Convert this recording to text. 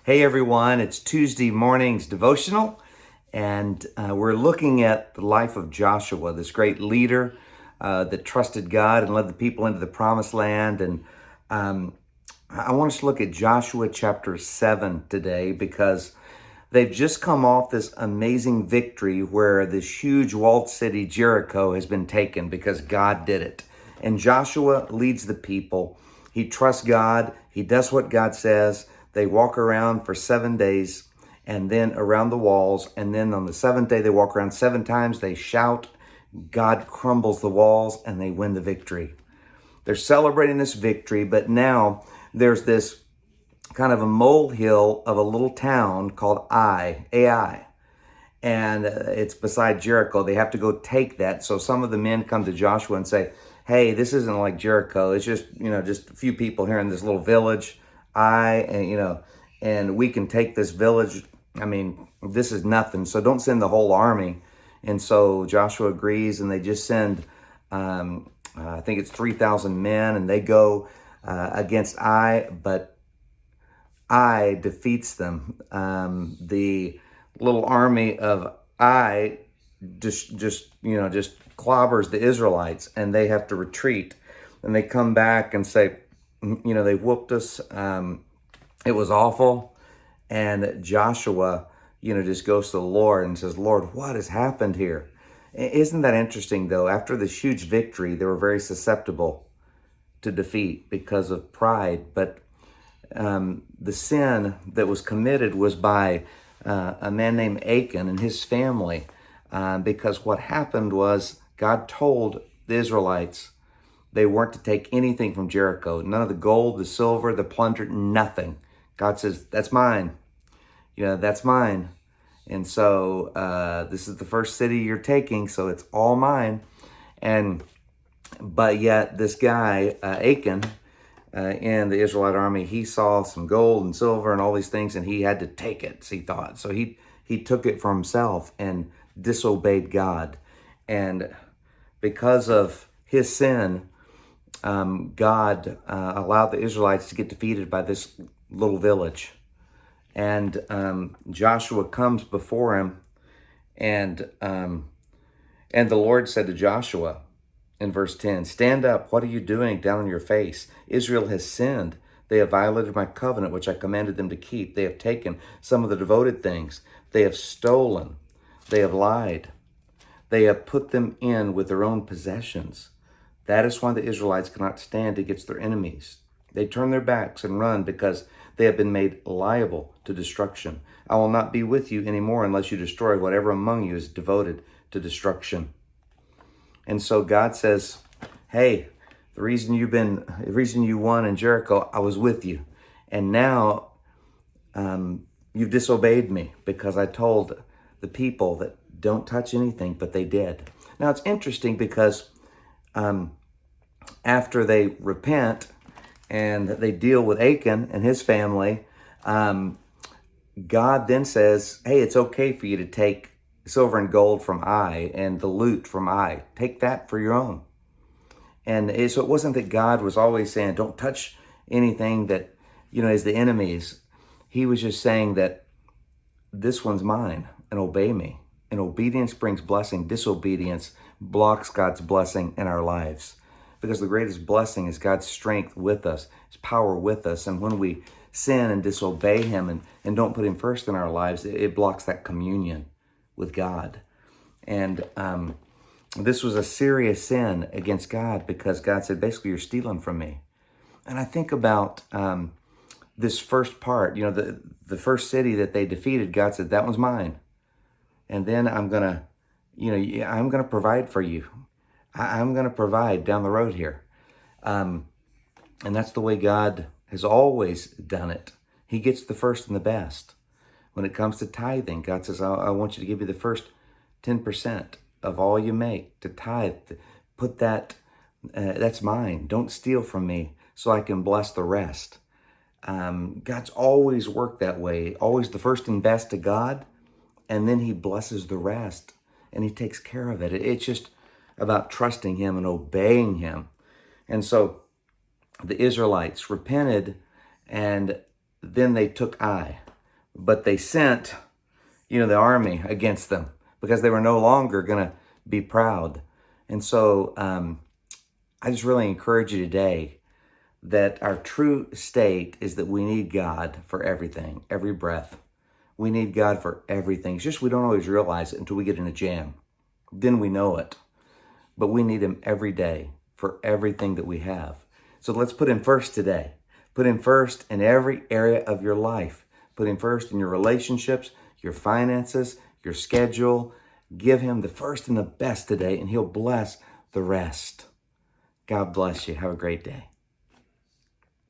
Hey everyone, it's Tuesday morning's devotional, and we're looking at the life of Joshua, this great leader that trusted God and led the people into the promised land. And I want us to look at Joshua chapter 7 today because they've just come off this amazing victory where this huge walled city, Jericho, has been taken because God did it. And Joshua leads the people. He trusts God. He does what God says. They walk around for 7 days and then around the walls. And then on the seventh day, they walk around 7 times. They shout. God crumbles the walls and they win the victory. They're celebrating this victory, but now there's this kind of a molehill of a little town called Ai. And it's beside Jericho. They have to go take that. So some of the men come to Joshua and say, hey, this isn't like Jericho. It's just, just a few people here in this little village. And we can take this village. I mean, this is nothing. So don't send the whole army. And so Joshua agrees, and they just send, I think it's 3,000 men, and they go against Ai, but Ai defeats them. The little army of Ai just clobbers the Israelites, and they have to retreat. And they come back and say, they whooped us. It was awful. And Joshua, just goes to the Lord and says, Lord, what has happened here? Isn't that interesting, though? After this huge victory, they were very susceptible to defeat because of pride. But the sin that was committed was by a man named Achan and his family, because what happened was God told the Israelites they weren't to take anything from Jericho, none of the gold, the silver, the plunder, nothing. God says, that's mine. That's mine. And so this is the first city you're taking, so it's all mine. But yet this guy, Achan, in the Israelite army, he saw some gold and silver and all these things, and he had to take it, he thought. So he took it for himself and disobeyed God. And because of his sin, God allowed the Israelites to get defeated by this little village. And Joshua comes before him, and the Lord said to Joshua in verse 10, stand up, what are you doing down on your face? Israel has sinned. They have violated my covenant, which I commanded them to keep. They have taken some of the devoted things. They have stolen. They have lied. They have put them in with their own possessions. That is why the Israelites cannot stand against their enemies. They turn their backs and run because they have been made liable to destruction. I will not be with you anymore unless you destroy whatever among you is devoted to destruction. And so God says, hey, the reason you won in Jericho, I was with you. And now you've disobeyed me because I told the people that don't touch anything, but they did. Now it's interesting because after they repent and they deal with Achan and his family, God then says, hey, it's okay for you to take silver and gold from Ai and the loot from Ai. Take that for your own. And so it wasn't that God was always saying, don't touch anything that, is the enemy's. He was just saying that this one's mine and obey me. And obedience brings blessing. Disobedience blocks God's blessing in our lives. Because the greatest blessing is God's strength with us, His power with us. And when we sin and disobey Him and don't put Him first in our lives, it blocks that communion with God. And this was a serious sin against God because God said, basically, you're stealing from me. And I think about this first part, the first city that they defeated, God said, that one's mine. And then I'm going to provide for you. I'm going to provide down the road here. And that's the way God has always done it. He gets the first and the best. When it comes to tithing, God says, I want you to give you the first 10% of all you make to tithe. Put that, that's mine. Don't steal from me so I can bless the rest. God's always worked that way. Always the first and best to God. And then He blesses the rest. And He takes care of it. It's just about trusting Him and obeying Him. And so the Israelites repented, and then they took Ai. but they sent, the army against them because they were no longer going to be proud. And so I just really encourage you today that our true state is that we need God for everything, every breath. We need God for everything. It's just we don't always realize it until we get in a jam. Then we know it. But we need Him every day for everything that we have. So let's put Him first today. Put Him first in every area of your life. Put Him first in your relationships, your finances, your schedule. Give Him the first and the best today, and He'll bless the rest. God bless you. Have a great day.